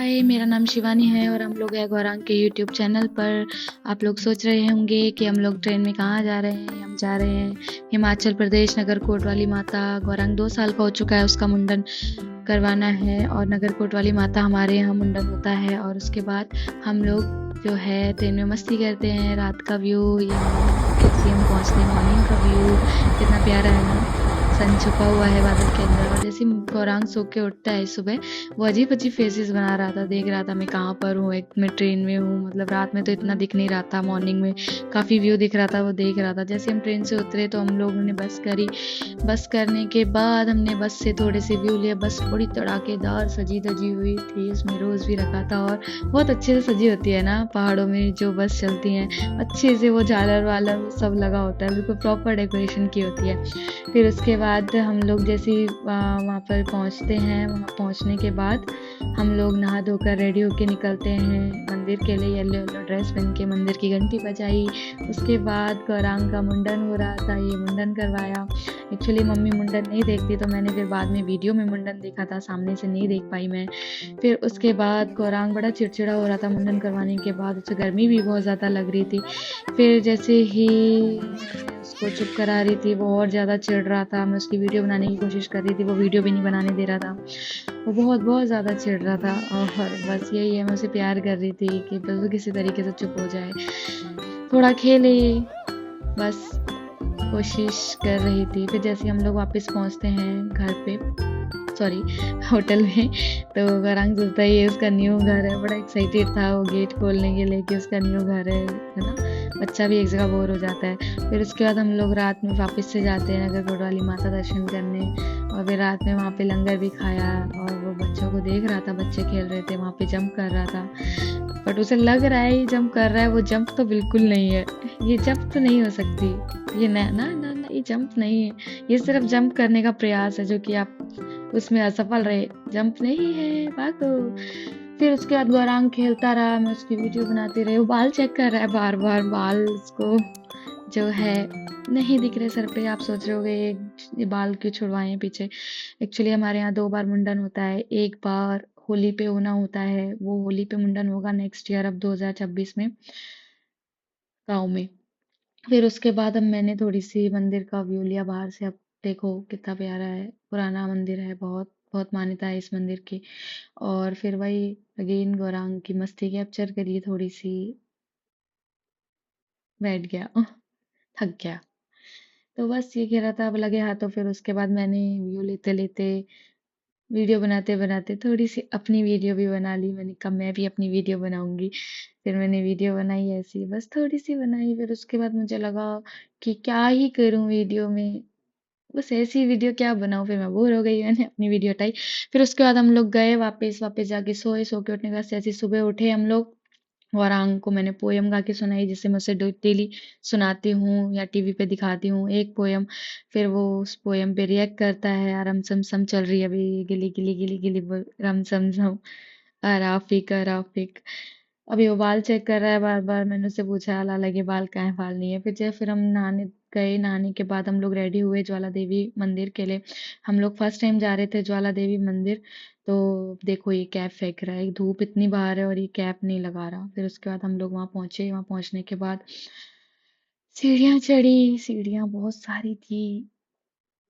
हाय, मेरा नाम शिवानी है और हम लोग हैं गौरांग के यूट्यूब चैनल पर। आप लोग सोच रहे होंगे कि हम लोग ट्रेन में कहाँ जा रहे हैं। हम जा रहे हैं हिमाचल प्रदेश, नगरकोट वाली माता। गौरांग 2 साल का हो चुका है, उसका मुंडन करवाना है और नगरकोट वाली माता हमारे यहाँ मुंडन होता है। और उसके बाद हम लोग जो है ट्रेन में मस्ती करते हैं। रात का व्यू ये जैसे हम पहुँचते हैं, मॉर्निंग का व्यू कितना प्यारा है ना। सन छुपा हुआ है बादल के अंदर और जैसे ही गौरांग सो के उठता है सुबह, वो अजीब-अजीब फेसेस बना रहा था, देख रहा था मैं कहाँ पर हूँ, एक मैं ट्रेन में हूँ। मतलब रात में तो इतना दिख नहीं रहा था, मॉर्निंग में काफ़ी व्यू दिख रहा था, वो देख रहा था। जैसे हम ट्रेन से उतरे तो हम लोगों ने बस करी। बस करने के बाद हमने बस से थोड़े से व्यू लिए। बस बड़ी धड़ाकेदार सजी-धजी हुई थी, उसमें रोज़ भी रखा था और बहुत अच्छे से सजी होती है ना पहाड़ों में जो बस चलती हैं। अच्छे से वो झालर-वालर सब लगा होता है, बिल्कुल प्रॉपर डेकोरेशन की होती है। फिर उसके बाद हम लोग जैसे ही वहाँ पर पहुँचते हैं, वहाँ पहुँचने के बाद हम लोग नहा धोकर रेडी होके निकलते हैं मंदिर के लिए। येलो-येलो ड्रेस पहन के मंदिर की घंटी बजाई। उसके बाद गौरांग का मुंडन हो रहा था, ये मुंडन करवाया। एक्चुअली मम्मी मुंडन नहीं देखती तो मैंने फिर बाद में वीडियो में मुंडन देखा था, सामने से नहीं देख पाई मैं। फिर उसके बाद गौरांग बड़ा चिड़चिड़ा हो रहा था मुंडन करवाने के बाद, उसे गर्मी भी बहुत ज़्यादा लग रही थी। फिर जैसे ही मैं उसको चुप करा रही थी, वो और ज़्यादा चिढ़ रहा था। मैं उसकी वीडियो बनाने की कोशिश कर रही थी, वो वीडियो भी नहीं बनाने दे रहा था। वो बहुत बहुत ज़्यादा चिढ़ रहा था और बस यही है, मैं उसे प्यार कर रही थी कि बस वो किसी तरीके से चुप हो जाए, थोड़ा खेले, बस कोशिश कर रही थी। फिर जैसे हम लोग वापस पहुँचते हैं घर पे, सॉरी होटल में, तो गौरांग सोचता है ये उसका न्यू घर है। बड़ा एक्साइटेड था वो गेट खोलने के लिए कि उसका न्यू घर है ना। बच्चा भी एक जगह बोर हो जाता है। फिर उसके बाद हम लोग रात में वापस से जाते हैं नगरकोट वाली माता दर्शन करने और फिर रात में वहाँ पे लंगर भी खाया और वो बच्चों को देख रहा था, बच्चे खेल रहे थे वहाँ पे, जंप कर रहा था। बट उसे लग रहा है ये जंप कर रहा है, वो जंप तो बिल्कुल नहीं है। ये जंप तो नहीं हो सकती, ये ना ना ना, ना ये जंप नहीं है। ये सिर्फ जंप करने का प्रयास है जो कि आप उसमें असफल रहे, जंप नहीं है, भागो। फिर उसके बाद गौरांग खेलता रहा, मैं उसकी वीडियो बनाती रही। वो बाल चेक कर रहा है बार बार, बाल उसको जो है नहीं दिख रहे सर पे। आप सोच रहे होगे ये बाल क्यों छुड़वाए हैं पीछे। एक्चुअली हमारे यहाँ 2 बार मुंडन होता है। एक बार होली पे होना होता है, वो होली पे मुंडन होगा नेक्स्ट ईयर, अब 2026 में गाँव में। फिर उसके बाद अब मैंने थोड़ी सी मंदिर का व्यू लिया बाहर से। अब देखो कितना प्यारा है, पुराना मंदिर है, बहुत बहुत मान्यता है इस मंदिर की। और फिर वही अगेन गौरांग की मस्ती कैप्चर करी थोड़ी सी, बैठ गया, थक गया। तो बस ये कह रहा था अब लगे हाथों। फिर उसके बाद मैंने व्यू लेते लेते, वीडियो बनाते बनाते थोड़ी सी अपनी वीडियो भी बना ली। मैंने कहा मैं भी अपनी वीडियो बनाऊंगी। फिर मैंने वीडियो बनाई ऐसी, बस थोड़ी सी बनाई। फिर उसके बाद मुझे लगा कि क्या ही करूं वीडियो में, बस ऐसी वीडियो क्या बनाऊं। फिर मैं बोर हो गई, मैंने अपनी वीडियो हटाई। फिर उसके बाद हम लोग गए वापस, वापस जाके सोए। सो के उठने के बाद जैसे सुबह उठे हम लोग, गौरांग को मैंने पोयम गा के सुनाई, जिससे मैं उसे डेली सुनाती हूँ या टीवी पे दिखाती हूँ एक पोयम। फिर वो उस पोयम पे रिएक्ट करता है। रम सम सम चल रही है अभी, गिली गिली गिली गिली बोल, रम सम सम, अराफिक अराफिक। अभी वो बाल चेक कर रहा है बार बार। मैंने उससे पूछा लाला के बाल कहाँ हैं, बाल नहीं है। फिर हम नहाने गए। नहाने के बाद हम लोग रेडी हुए ज्वाला देवी मंदिर के लिए। हम लोग फर्स्ट टाइम जा रहे थे ज्वाला देवी मंदिर। तो देखो ये कैप फेंक रहा है, धूप इतनी बाहर है और ये कैप नहीं लगा रहा। फिर उसके बाद हम लोग वहाँ पहुंचे। वहाँ पहुंचने के बाद सीढ़ियाँ चढ़ी, सीढ़ियाँ बहुत सारी थी,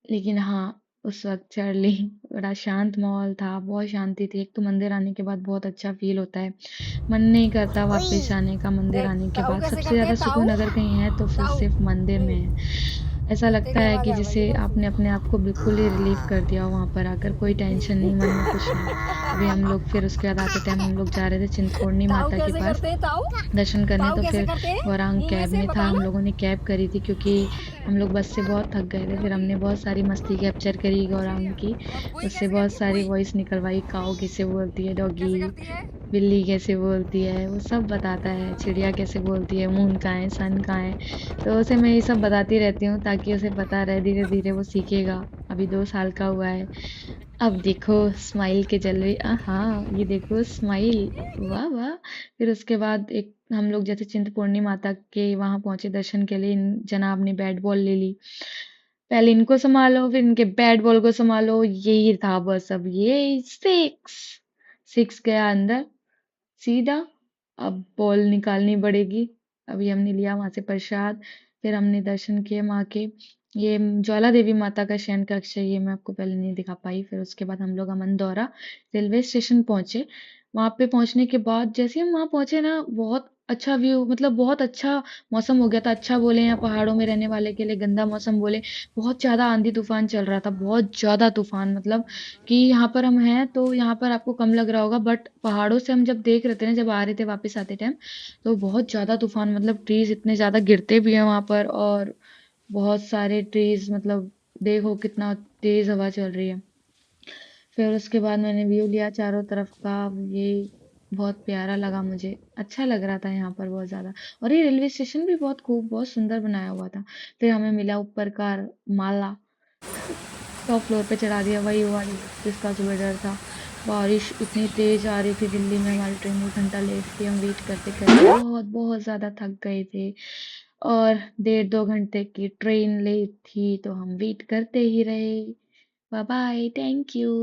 लेकिन हाँ उस वक्त चढ़ ली। बड़ा शांत माहौल था, बहुत शांति थी। एक तो मंदिर आने के बाद बहुत अच्छा फील होता है, मन नहीं करता वापस आने का। मंदिर देख आने के ताऊ बाद कैसे सबसे करते ज्यादा हैं सुकून ताऊ। अगर कहीं है तो फिर ताऊ सिर्फ मंदिर में है। ऐसा लगता देखिए है आवाज कि आ रही जैसे है आपने अपने आप को बिल्कुल ही रिलीफ कर दिया हो। वहां पर आकर कोई टेंशन नहीं, मन में कुछ नहीं। अभी हम लोग फिर उसके बाद आते टाइम हम लोग जा रहे थे चिंतपूर्णी ताऊ माता के कैसे पास करते हैं ताऊ। दर्शन करने। ताऊ तो कैसे फिर करते हैं गौरांग मुंह में कैब से में था, हम बताना। लोगों ने कैब करी थी क्योंकि हम लोग बस से बहुत थक गए थे। फिर हमने बहुत सारी मस्ती कैप्चर करी गौरांग की, और पुई उससे कैसे बहुत करती है सारी पुई। वॉइस निकलवाई। काऊ कैसे बोलती है, डॉगी, कैसे करती है। बिल्ली कैसे बोलती है, वो सब बताता है। चिड़िया कैसे बोलती है, मून कहाँ है, सन कहाँ है। तो उसे मैं ये सब बताती रहती हूँ ताकि उसे पता रहे, धीरे धीरे वो सीखेगा। अभी 2 साल का हुआ है। अब देखो स्माइल के जलवे, हाँ ये देखो स्माइल, वाह वाह। फिर उसके बाद एक हम लोग जैसे चिंतपूर्णी माता के वहां पहुंचे दर्शन के लिए। जनाब ने बैट बॉल ले ली, पहले इनको संभालो फिर इनके बैट बॉल को संभालो, यही था बस। अब ये 6 6 गया अंदर सीधा। अब बॉल निकालनी पड़ेगी। अभी हमने लिया वहां से प्रसाद, फिर हमने दर्शन किए माँ के। ये ज्वाला देवी माता का शयन कक्ष है, ये मैं आपको पहले नहीं दिखा पाई। फिर उसके बाद हम लोग अमन दौरा रेलवे स्टेशन पहुंचे। वहां पे पहुंचने के बाद जैसे हम वहां पहुंचे ना, बहुत अच्छा व्यू, मतलब बहुत अच्छा मौसम हो गया था। अच्छा बोले या पहाड़ों में रहने वाले के लिए गंदा मौसम बोले, बहुत ज्यादा आंधी तूफान चल रहा था, बहुत ज्यादा तूफान। मतलब कि यहाँ पर हम हैं तो यहाँ पर आपको कम लग रहा होगा, बट पहाड़ों से हम जब देख रहे थे ना, जब आ रहे थे वापस आते टाइम, तो बहुत ज्यादा तूफान, मतलब ट्रीज इतने ज्यादा गिरते भी हैं वहां पर, और बहुत सारे ट्रीज, मतलब देखो कितना तेज हवा चल रही है। फिर उसके बाद मैंने व्यू लिया चारों तरफ का। ये बहुत प्यारा लगा मुझे, अच्छा लग रहा था यहाँ पर बहुत ज्यादा। और ये रेलवे स्टेशन भी बहुत खूब, बहुत सुंदर बनाया हुआ था। फिर हमें मिला ऊपर का माला, टॉप फ्लोर पे चढ़ा दिया, वही हुआ जिसका सुबह डर था। बारिश इतनी तेज आ रही थी, दिल्ली में हमारी ट्रेन 1 घंटा लेट थी। हम वेट करते करते बहुत बहुत ज्यादा थक गए थे, और 1.5 2 घंटे की ट्रेन लेट थी, तो हम वेट करते ही रहे। Bye bye, thank you.